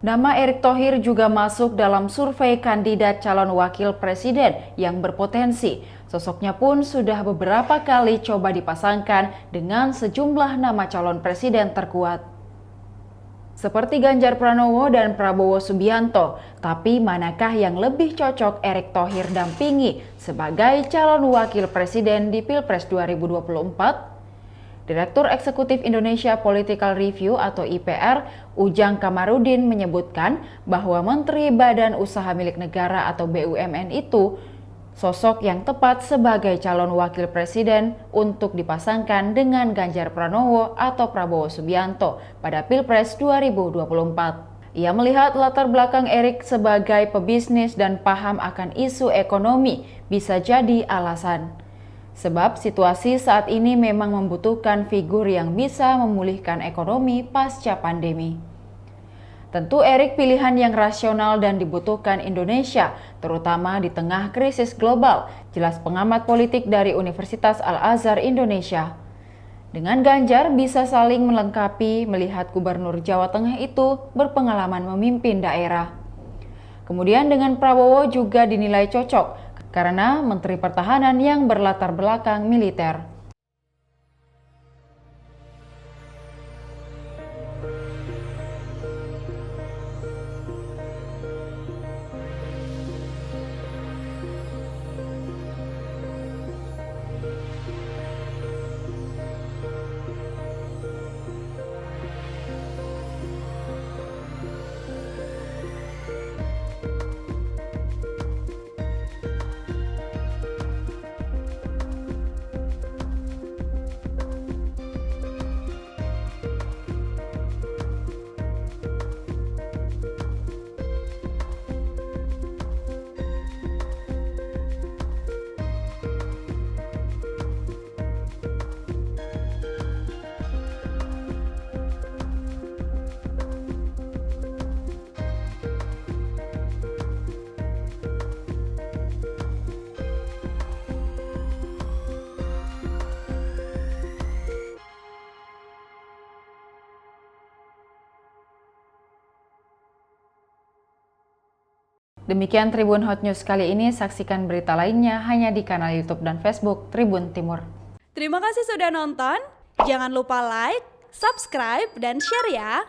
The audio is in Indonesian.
Nama Erick Thohir juga masuk dalam survei kandidat calon wakil presiden yang berpotensi. Sosoknya pun sudah beberapa kali coba dipasangkan dengan sejumlah nama calon presiden terkuat. Seperti Ganjar Pranowo dan Prabowo Subianto, tapi manakah yang lebih cocok Erick Thohir dampingi sebagai calon wakil presiden di Pilpres 2024? Direktur Eksekutif Indonesia Political Review atau IPR, Ujang Kamarudin menyebutkan bahwa Menteri Badan Usaha Milik Negara atau BUMN itu sosok yang tepat sebagai calon wakil presiden untuk dipasangkan dengan Ganjar Pranowo atau Prabowo Subianto pada Pilpres 2024. Ia melihat latar belakang Erick sebagai pebisnis dan paham akan isu ekonomi bisa jadi alasan. Sebab situasi saat ini memang membutuhkan figur yang bisa memulihkan ekonomi pasca pandemi. Tentu Erick pilihan yang rasional dan dibutuhkan Indonesia, terutama di tengah krisis global, jelas pengamat politik dari Universitas Al-Azhar Indonesia. Dengan Ganjar bisa saling melengkapi melihat Gubernur Jawa Tengah itu berpengalaman memimpin daerah. Kemudian dengan Prabowo juga dinilai cocok, karena Menteri Pertahanan yang berlatar belakang militer. Demikian Tribun Hot News kali ini, saksikan berita lainnya hanya di kanal YouTube dan Facebook Tribun Timur. Terima kasih sudah nonton, jangan lupa like, subscribe, dan share ya!